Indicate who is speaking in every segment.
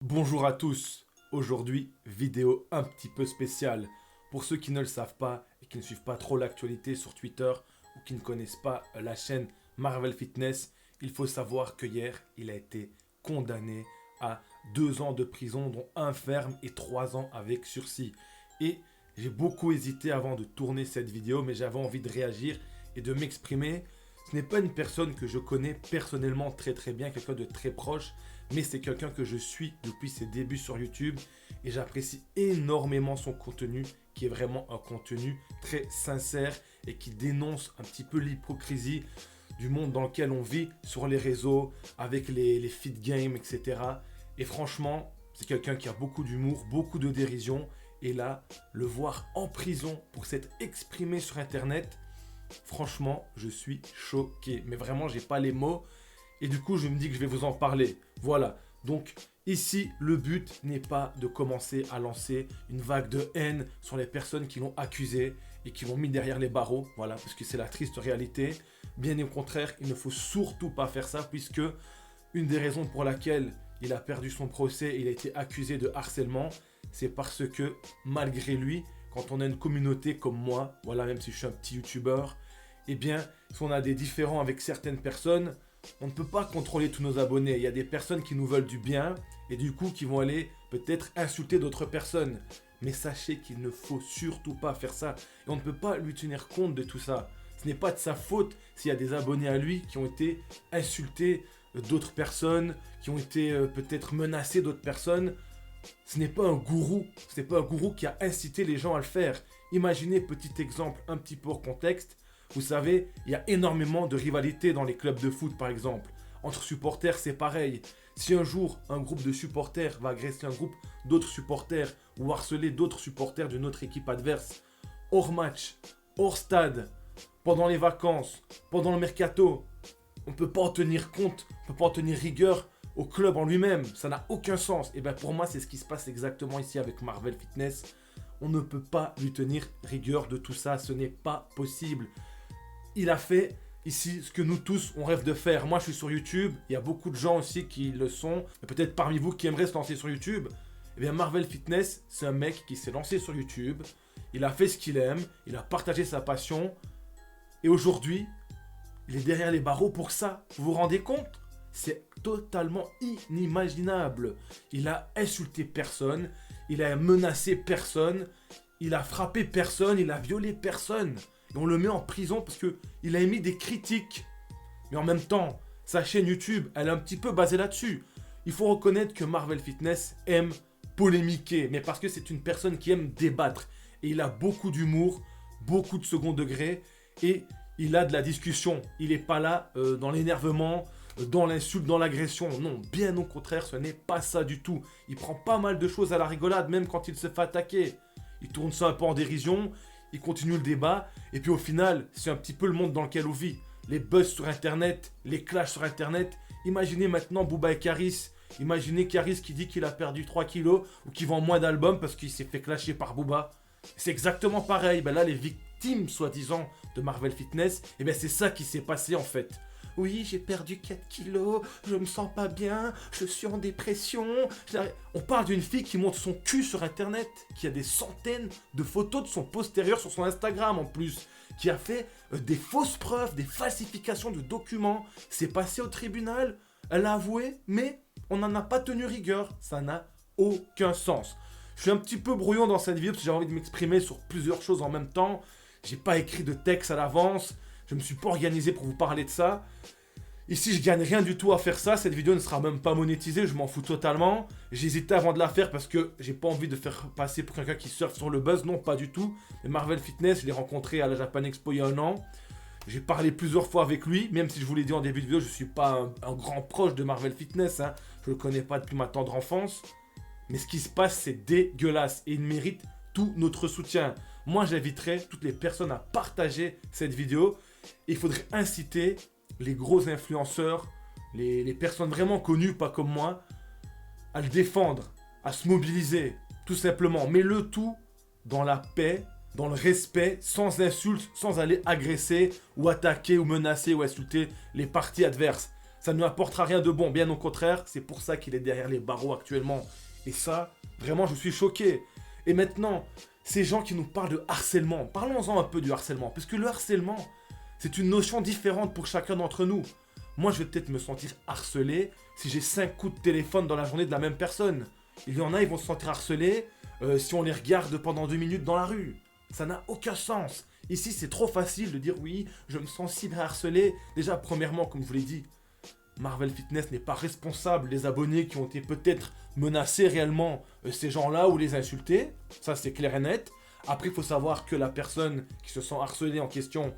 Speaker 1: Bonjour à tous, aujourd'hui vidéo un petit peu spéciale. Pour ceux qui ne le savent pas et qui ne suivent pas trop l'actualité sur Twitter ou qui ne connaissent pas la chaîne Marvel Fitness, il faut savoir que hier il a été condamné à 2 ans de prison dont 1 ferme et 3 ans avec sursis. Et j'ai beaucoup hésité avant de tourner cette vidéo mais j'avais envie de réagir et de m'exprimer. Ce n'est pas une personne que je connais personnellement très bien, quelqu'un de très proche, mais c'est quelqu'un que je suis depuis ses débuts sur YouTube et j'apprécie énormément son contenu qui est vraiment un contenu très sincère et qui dénonce un petit peu l'hypocrisie du monde dans lequel on vit sur les réseaux avec les fit games, etc. Et franchement, c'est quelqu'un qui a beaucoup d'humour, beaucoup de dérision et là, le voir en prison pour s'être exprimé sur Internet, franchement, je suis choqué. Mais vraiment, j'ai pas les mots. Et du coup, je me dis que je vais vous en parler. Voilà. Donc, ici, le but n'est pas de commencer à lancer une vague de haine sur les personnes qui l'ont accusé et qui l'ont mis derrière les barreaux. Voilà, parce que c'est la triste réalité. Bien au contraire, il ne faut surtout pas faire ça, puisque une des raisons pour laquelle il a perdu son procès, il a été accusé de harcèlement, c'est parce que, malgré lui, quand on a une communauté comme moi, voilà, même si je suis un petit youtubeur, eh bien, si on a des différends avec certaines personnes, on ne peut pas contrôler tous nos abonnés. Il y a des personnes qui nous veulent du bien et du coup qui vont aller peut-être insulter d'autres personnes. Mais sachez qu'il ne faut surtout pas faire ça. Et on ne peut pas lui tenir compte de tout ça. Ce n'est pas de sa faute s'il y a des abonnés à lui qui ont été insultés d'autres personnes, qui ont été peut-être menacés d'autres personnes. Ce n'est pas un gourou. Ce n'est pas un gourou qui a incité les gens à le faire. Imaginez, petit exemple, un petit peu hors contexte. Vous savez, il y a énormément de rivalité dans les clubs de foot, par exemple. Entre supporters, c'est pareil. Si un jour, un groupe de supporters va agresser un groupe d'autres supporters ou harceler d'autres supporters d'une autre équipe adverse, hors match, hors stade, pendant les vacances, pendant le mercato, on ne peut pas en tenir compte, on ne peut pas en tenir rigueur au club en lui-même. Ça n'a aucun sens. Et bien pour moi, c'est ce qui se passe exactement ici avec Marvel Fitness. On ne peut pas lui tenir rigueur de tout ça. Ce n'est pas possible. Il a fait ici ce que nous tous on rêve de faire. Moi je suis sur YouTube, il y a beaucoup de gens aussi qui le sont, peut-être parmi vous qui aimeraient se lancer sur YouTube. Eh bien Marvel Fitness, c'est un mec qui s'est lancé sur YouTube, il a fait ce qu'il aime, il a partagé sa passion, et aujourd'hui, il est derrière les barreaux pour ça. Vous vous rendez compte? C'est totalement inimaginable. Il a insulté personne, il a menacé personne, il a frappé personne, il a violé personne. Et on le met en prison parce qu'il a émis des critiques. Mais en même temps, sa chaîne YouTube, elle est un petit peu basée là-dessus. Il faut reconnaître que Marvel Fitness aime polémiquer, mais parce que c'est une personne qui aime débattre. Et il a beaucoup d'humour, beaucoup de second degré, et il a de la discussion. Il n'est pas là dans l'énervement, dans l'insulte, dans l'agression. Non, bien au contraire, ce n'est pas ça du tout. Il prend pas mal de choses à la rigolade, même quand il se fait attaquer. Il tourne ça un peu en dérision. Il continue le débat, et puis au final, c'est un petit peu le monde dans lequel on vit. Les buzz sur Internet, les clashs sur Internet. Imaginez maintenant Booba et Karis. Imaginez Karis qui dit qu'il a perdu 3 kilos ou qui vend moins d'albums parce qu'il s'est fait clasher par Booba. C'est exactement pareil. Ben là, les victimes, soi-disant, de Marvel Fitness, et ben c'est ça qui s'est passé en fait. Oui, j'ai perdu 4 kilos, je me sens pas bien, je suis en dépression. On parle d'une fille qui montre son cul sur Internet, qui a des centaines de photos de son postérieur sur son Instagram en plus, qui a fait des fausses preuves, des falsifications de documents. C'est passé au tribunal, elle a avoué, mais on n'en a pas tenu rigueur. Ça n'a aucun sens. Je suis un petit peu brouillon dans cette vidéo parce que j'ai envie de m'exprimer sur plusieurs choses en même temps. J'ai pas écrit de texte à l'avance. Je me suis pas organisé pour vous parler de ça. Ici, je gagne rien du tout à faire ça. Cette vidéo ne sera même pas monétisée. Je m'en fous totalement. J'hésitais avant de la faire parce que j'ai pas envie de faire passer pour quelqu'un qui surfe sur le buzz. Non, pas du tout. Mais Marvel Fitness, je l'ai rencontré à la Japan Expo il y a 1 an. J'ai parlé plusieurs fois avec lui. Même si je vous l'ai dit en début de vidéo, je suis pas un grand proche de Marvel Fitness. Hein. Je le connais pas depuis ma tendre enfance. Mais ce qui se passe, c'est dégueulasse. Et il mérite tout notre soutien. Moi, j'inviterai toutes les personnes à partager cette vidéo. Et il faudrait inciter les gros influenceurs, les personnes vraiment connues, pas comme moi, à le défendre, à se mobiliser, tout simplement. Mais le tout dans la paix, dans le respect, sans insultes, sans aller agresser ou attaquer ou menacer ou insulter les parties adverses. Ça ne lui apportera rien de bon, bien au contraire, c'est pour ça qu'il est derrière les barreaux actuellement. Et ça, vraiment, je suis choqué. Et maintenant, ces gens qui nous parlent de harcèlement, parlons-en un peu du harcèlement, parce que le harcèlement, c'est une notion différente pour chacun d'entre nous. Moi, je vais peut-être me sentir harcelé si j'ai 5 coups de téléphone dans la journée de la même personne. Il y en a, ils vont se sentir harcelés si on les regarde pendant 2 minutes dans la rue. Ça n'a aucun sens. Ici, c'est trop facile de dire oui, je me sens cyberharcelé. Déjà, premièrement, comme je vous l'ai dit, Marvel Fitness n'est pas responsable des abonnés qui ont été peut-être menacés réellement, ces gens-là, ou les insultés. Ça, c'est clair et net. Après, il faut savoir que la personne qui se sent harcelée en question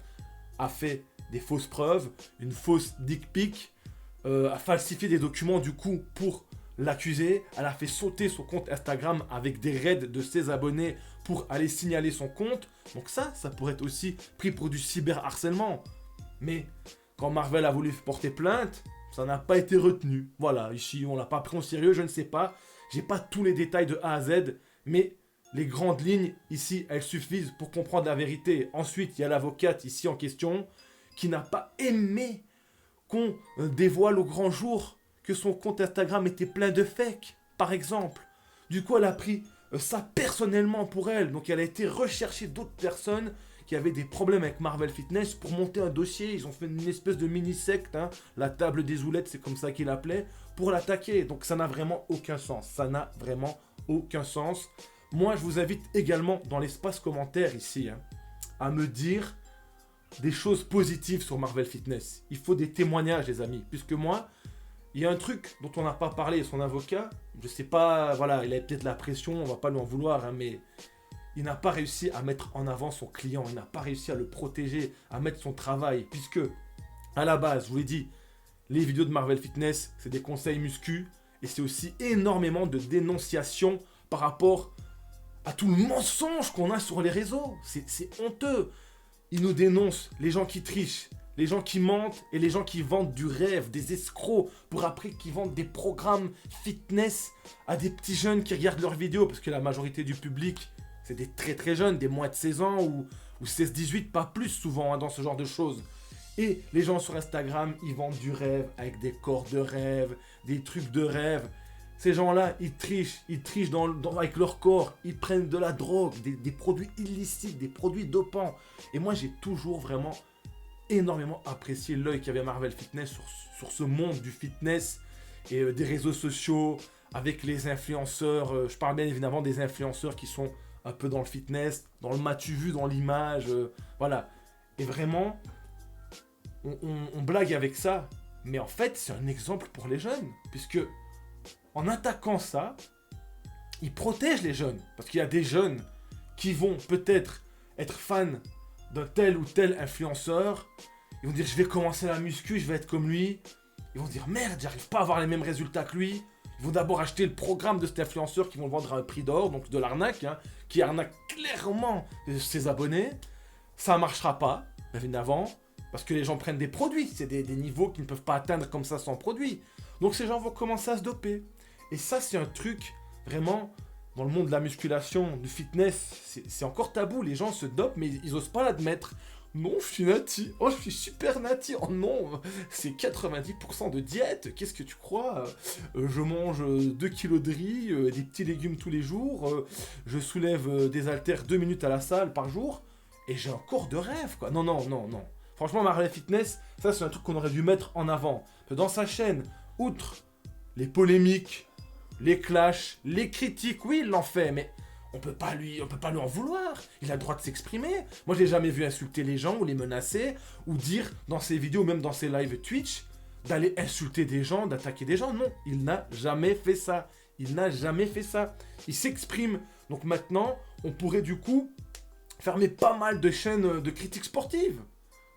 Speaker 1: a fait des fausses preuves, une fausse dick pic, a falsifié des documents du coup pour l'accuser. Elle a fait sauter son compte Instagram avec des raids de ses abonnés pour aller signaler son compte. Donc ça pourrait être aussi pris pour du cyberharcèlement. Mais quand Marvel a voulu porter plainte, ça n'a pas été retenu. Voilà, ici on l'a pas pris au sérieux, je ne sais pas. J'ai pas tous les détails de A à Z, mais les grandes lignes ici, elles suffisent pour comprendre la vérité. Ensuite, il y a l'avocate ici en question qui n'a pas aimé qu'on dévoile au grand jour que son compte Instagram était plein de fakes, par exemple. Du coup, elle a pris ça personnellement pour elle. Donc, elle a été rechercher d'autres personnes qui avaient des problèmes avec Marvel Fitness pour monter un dossier. Ils ont fait une espèce de mini-secte, hein, la table des oulettes, c'est comme ça qu'ils l'appelaient, pour l'attaquer. Donc, ça n'a vraiment aucun sens. Ça n'a vraiment aucun sens. Moi, je vous invite également dans l'espace commentaire ici, hein, à me dire des choses positives sur Marvel Fitness. Il faut des témoignages, les amis. Puisque moi, il y a un truc dont on n'a pas parlé, son avocat, je sais pas, voilà, il avait peut-être la pression, on va pas lui en vouloir, hein, mais il n'a pas réussi à mettre en avant son client, il n'a pas réussi à le protéger, à mettre son travail, puisque, à la base, je vous l'ai dit, les vidéos de Marvel Fitness, c'est des conseils muscu, et c'est aussi énormément de dénonciation par rapport à tout le mensonge qu'on a sur les réseaux. C'est honteux. Ils nous dénoncent les gens qui trichent, les gens qui mentent et les gens qui vendent du rêve, des escrocs, pour après qu'ils vendent des programmes fitness à des petits jeunes qui regardent leurs vidéos, parce que la majorité du public, c'est des très très jeunes, des moins de 16 ans ou 16-18, pas plus souvent, hein, dans ce genre de choses. Et les gens sur Instagram, ils vendent du rêve avec des corps de rêve, des trucs de rêve. Ces gens-là, ils trichent avec leur corps, ils prennent de la drogue, des produits illicites, des produits dopants. Et moi, j'ai toujours vraiment énormément apprécié l'œil qu'avait Marvel Fitness sur ce monde du fitness et des réseaux sociaux, avec les influenceurs. Je parle bien évidemment des influenceurs qui sont un peu dans le fitness, dans le m'as-tu vu, dans l'image, voilà. Et vraiment, on blague avec ça, mais en fait, c'est un exemple pour les jeunes, puisque en attaquant ça, ils protègent les jeunes. Parce qu'il y a des jeunes qui vont peut-être être fans d'un tel ou tel influenceur. Ils vont dire, je vais commencer la muscu, je vais être comme lui. Ils vont dire, merde, j'arrive pas à avoir les mêmes résultats que lui. Ils vont d'abord acheter le programme de cet influenceur qui vont le vendre à un prix d'or, donc de l'arnaque, hein, qui arnaque clairement ses abonnés. Ça marchera pas, évidemment, parce que les gens prennent des produits. C'est des niveaux qu'ils ne peuvent pas atteindre comme ça sans produit. Donc ces gens vont commencer à se doper. Et ça, c'est un truc, vraiment, dans le monde de la musculation, du fitness, c'est encore tabou. Les gens se dopent, mais ils osent pas l'admettre. Non, je suis nati. Oh, je suis super nati. Oh non, c'est 90% de diète. Qu'est-ce que tu crois? Je mange 2 kilos de riz, des petits légumes tous les jours. Je soulève des haltères 2 minutes à la salle par jour. Et j'ai un corps de rêve, quoi. Non, non, non, non. Franchement, Marvel Fitness, ça, c'est un truc qu'on aurait dû mettre en avant. Dans sa chaîne, outre les polémiques, les clashs, les critiques, oui, il l'en fait, mais on peut pas lui en vouloir. Il a le droit de s'exprimer. Moi, je l'ai jamais vu insulter les gens ou les menacer ou dire dans ses vidéos, même dans ses lives Twitch, d'aller insulter des gens, d'attaquer des gens. Non, il n'a jamais fait ça. Il n'a jamais fait ça. Il s'exprime. Donc maintenant, on pourrait du coup fermer pas mal de chaînes de critiques sportives.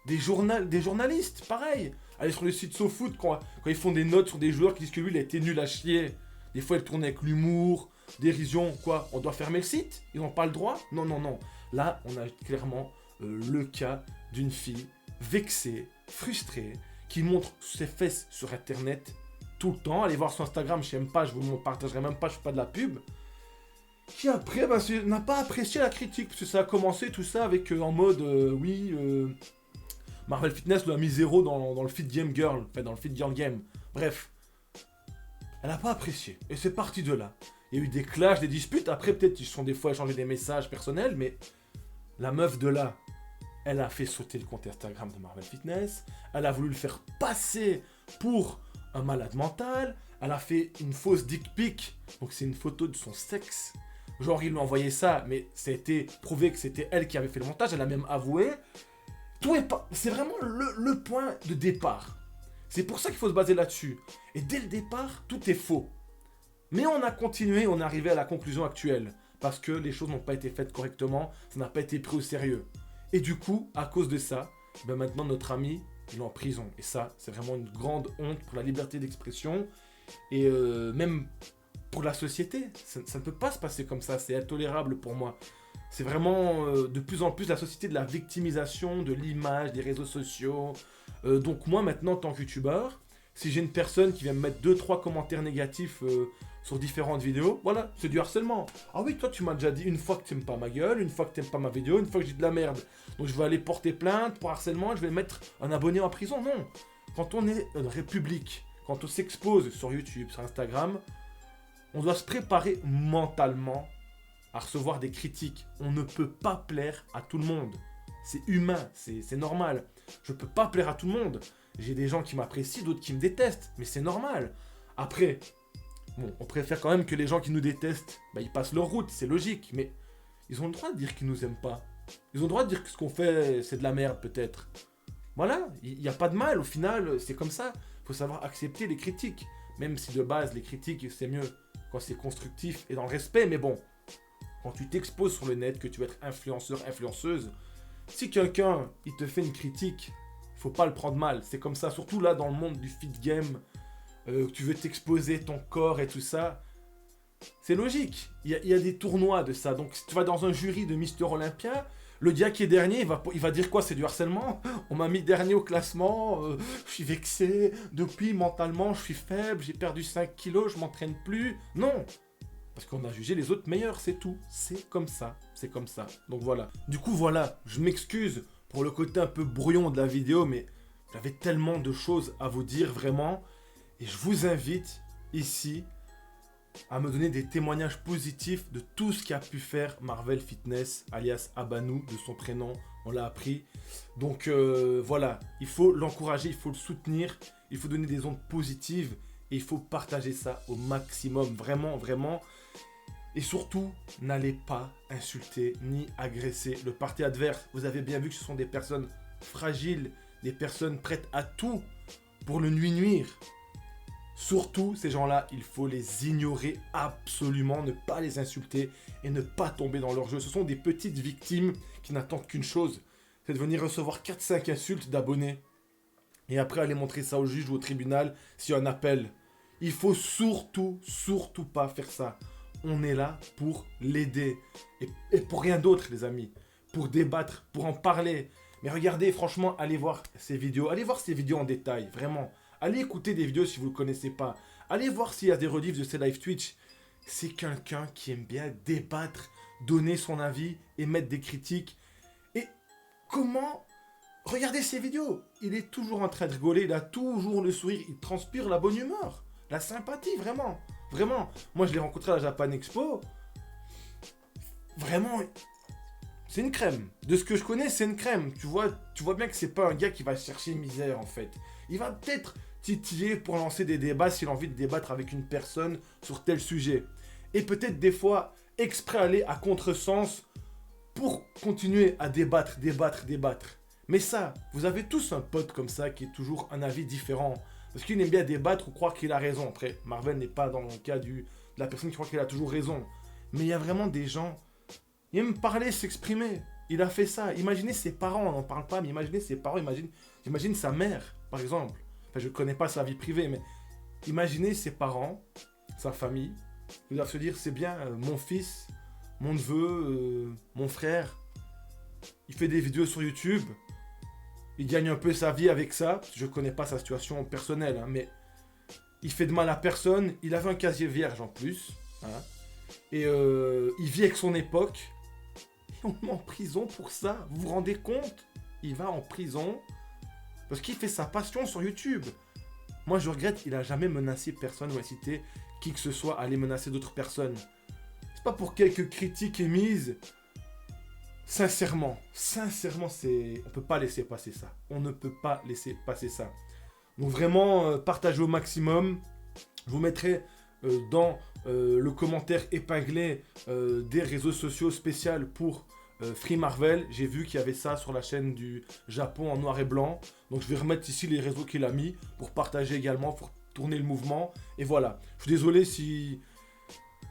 Speaker 1: Des journalistes, pareil. Aller sur le site SoFoot quand ils font des notes sur des joueurs qui disent que lui, il a été nul à chier. Des fois, il tourne avec l'humour, dérision, quoi. On doit fermer le site? Ils n'ont pas le droit? Non, non, non. Là, on a clairement le cas d'une fille vexée, frustrée, qui montre ses fesses sur Internet tout le temps. Allez voir son Instagram, je sais même pas, je vous le partagerai même pas, je fais pas de la pub. Qui après, n'a pas apprécié la critique, parce que ça a commencé tout ça avec en mode, oui... Marvel Fitness lui a mis 0 dans le Fit Game Girl, enfin dans le Fit Girl Game. Bref, elle n'a pas apprécié. Et c'est parti de là. Il y a eu des clashs, des disputes. Après, peut-être qu'ils se sont des fois échangés des messages personnels, mais la meuf de là, elle a fait sauter le compte Instagram de Marvel Fitness. Elle a voulu le faire passer pour un malade mental. Elle a fait une fausse dick pic. Donc c'est une photo de son sexe. Genre, il lui a envoyé ça, mais ça a été prouvé que c'était elle qui avait fait le montage. Elle a même avoué. Tout est pas... C'est vraiment le point de départ. C'est pour ça qu'il faut se baser là-dessus. Et dès le départ, tout est faux. Mais on a continué, on est arrivé à la conclusion actuelle. Parce que les choses n'ont pas été faites correctement, ça n'a pas été pris au sérieux. Et du coup, à cause de ça, ben maintenant notre ami, il est en prison. Et ça, c'est vraiment une grande honte pour la liberté d'expression. Et même pour la société. Ça ne peut pas se passer comme ça, c'est intolérable pour moi. C'est vraiment de plus en plus la société de la victimisation, de l'image, des réseaux sociaux. Donc moi maintenant, en tant que youtubeur, si j'ai une personne qui vient me mettre 2-3 commentaires négatifs sur différentes vidéos, voilà, c'est du harcèlement. Ah oui, toi tu m'as déjà dit une fois que tu n'aimes pas ma gueule, une fois que tu n'aimes pas ma vidéo, une fois que j'ai de la merde. Donc je vais aller porter plainte pour harcèlement, je vais mettre un abonné en prison. Non. Quand on est une république, quand on s'expose sur YouTube, sur Instagram, on doit se préparer mentalement à recevoir des critiques. On ne peut pas plaire à tout le monde. C'est humain, c'est normal. Je ne peux pas plaire à tout le monde. J'ai des gens qui m'apprécient, d'autres qui me détestent, mais c'est normal. Après, bon, on préfère quand même que les gens qui nous détestent, bah, ils passent leur route, c'est logique, mais ils ont le droit de dire qu'ils nous aiment pas. Ils ont le droit de dire que ce qu'on fait, c'est de la merde, peut-être. Voilà, il n'y a pas de mal, au final, c'est comme ça. Il faut savoir accepter les critiques. Même si de base, les critiques, c'est mieux quand c'est constructif et dans le respect, mais bon, quand tu t'exposes sur le net, que tu veux être influenceur, influenceuse, si quelqu'un, il te fait une critique, faut pas le prendre mal. C'est comme ça, surtout là, dans le monde du fit game, tu veux t'exposer ton corps et tout ça. C'est logique. Il y a des tournois de ça. Donc, si tu vas dans un jury de Mister Olympia, le gars qui est dernier, il va dire quoi? C'est du harcèlement? On m'a mis dernier au classement, je suis vexé, depuis mentalement je suis faible, j'ai perdu 5 kilos, je m'entraîne plus. Non! Parce qu'on a jugé les autres meilleurs, c'est tout. C'est comme ça, c'est comme ça. Donc voilà. Du coup voilà, je m'excuse pour le côté un peu brouillon de la vidéo, mais j'avais tellement de choses à vous dire vraiment. Et je vous invite ici à me donner des témoignages positifs de tout ce qu'a pu faire Marvel Fitness, alias Abanou, de son prénom, on l'a appris. Donc voilà, il faut l'encourager, il faut le soutenir, il faut donner des ondes positives et il faut partager ça au maximum, vraiment, vraiment. Et surtout, n'allez pas insulter ni agresser le parti adverse. Vous avez bien vu que ce sont des personnes fragiles, des personnes prêtes à tout pour le lui nuire. Surtout, ces gens-là, il faut les ignorer absolument, ne pas les insulter et ne pas tomber dans leur jeu. Ce sont des petites victimes qui n'attendent qu'une chose, c'est de venir recevoir 4-5 insultes d'abonnés et après aller montrer ça au juge ou au tribunal s'il y a un appel. Il faut surtout pas faire ça. On est là pour l'aider et pour rien d'autre, les amis. Pour débattre, pour en parler. Mais regardez, franchement, allez voir ces vidéos. Allez voir ces vidéos en détail, vraiment. Allez écouter des vidéos si vous ne le connaissez pas. Allez voir s'il y a des rediffs de ces live Twitch. C'est quelqu'un qui aime bien débattre, donner son avis, émettre des critiques. Et comment... Regardez ces vidéos. Il est toujours en train de rigoler, il a toujours le sourire, il transpire la bonne humeur. La sympathie, vraiment. Vraiment. Moi, je l'ai rencontré à la Japan Expo. Vraiment... C'est une crème. De ce que je connais, c'est une crème. Tu vois bien que c'est pas un gars qui va chercher misère, en fait. Il va peut-être titiller pour lancer des débats s'il a envie de débattre avec une personne sur tel sujet. Et peut-être des fois, exprès aller à contresens pour continuer à débattre. Mais ça, vous avez tous un pote comme ça qui est toujours un avis différent. Parce qu'il aime bien débattre ou croire qu'il a raison. Après, Marvel n'est pas dans le cas de la personne qui croit qu'il a toujours raison. Mais il y a vraiment des gens... Il aime parler, s'exprimer. Il a fait ça. Imaginez ses parents, on n'en parle pas, mais imaginez ses parents, imagine sa mère, par exemple. Enfin, je ne connais pas sa vie privée, mais imaginez ses parents, sa famille. Ils doivent se dire, c'est bien, mon fils, mon neveu, mon frère, il fait des vidéos sur YouTube. Il gagne un peu sa vie avec ça. Je ne connais pas sa situation personnelle, hein, mais il fait de mal à personne. Il avait un casier vierge en plus. Hein, et il vit avec son époque. On le met en prison pour ça. Vous vous rendez compte? Il va en prison Parce qu'il fait sa passion sur YouTube. Moi, je regrette, il a jamais menacé personne ou incité qui que ce soit à aller menacer d'autres personnes. C'est pas pour quelques critiques émises. Sincèrement, on peut pas laisser passer ça. On ne peut pas laisser passer ça. Donc vraiment, partagez au maximum. Je vous mettrai dans le commentaire épinglé des réseaux sociaux spéciaux pour Free Marvel. J'ai vu qu'il y avait ça sur la chaîne du Japon en noir et blanc. Donc je vais remettre ici les réseaux qu'il a mis pour partager également, pour tourner le mouvement. Et voilà. Je suis désolé si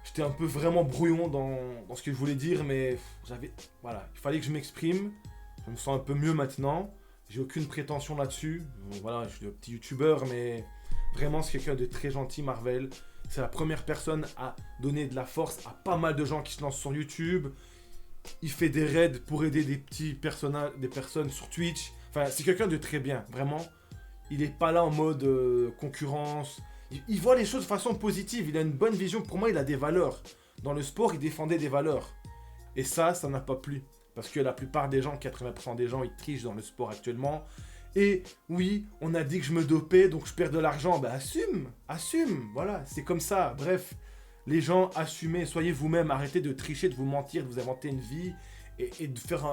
Speaker 1: j'étais un peu vraiment brouillon dans ce que je voulais dire, mais voilà, il fallait que je m'exprime. Je me sens un peu mieux maintenant. J'ai aucune prétention là-dessus. Voilà, je suis un petit youtubeur, mais vraiment, c'est quelqu'un de très gentil, Marvel. C'est la première personne à donner de la force à pas mal de gens qui se lancent sur YouTube. Il fait des raids pour aider des personnes sur Twitch. Enfin, c'est quelqu'un de très bien, vraiment. Il n'est pas là en mode concurrence. Il voit les choses de façon positive. Il a une bonne vision. Pour moi, il a des valeurs. Dans le sport, il défendait des valeurs. Et ça n'a pas plu. Parce que la plupart des gens, 80% des gens, ils trichent dans le sport actuellement. Et oui, on a dit que je me dopais, donc je perds de l'argent. Ben assume, voilà, c'est comme ça. Bref, les gens, assumez, soyez vous-même, arrêtez de tricher, de vous mentir, de vous inventer une vie et de faire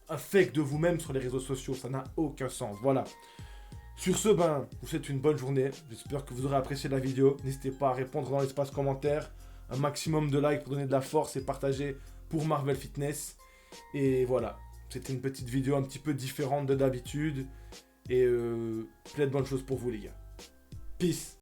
Speaker 1: un fake de vous-même sur les réseaux sociaux. Ça n'a aucun sens, voilà. Sur ce, je vous souhaite une bonne journée. J'espère que vous aurez apprécié la vidéo. N'hésitez pas à répondre dans l'espace commentaire. Un maximum de likes pour donner de la force et partager pour Marvel Fitness. Et voilà, c'était une petite vidéo un petit peu différente de d'habitude. Et plein de bonnes choses pour vous les gars. Peace.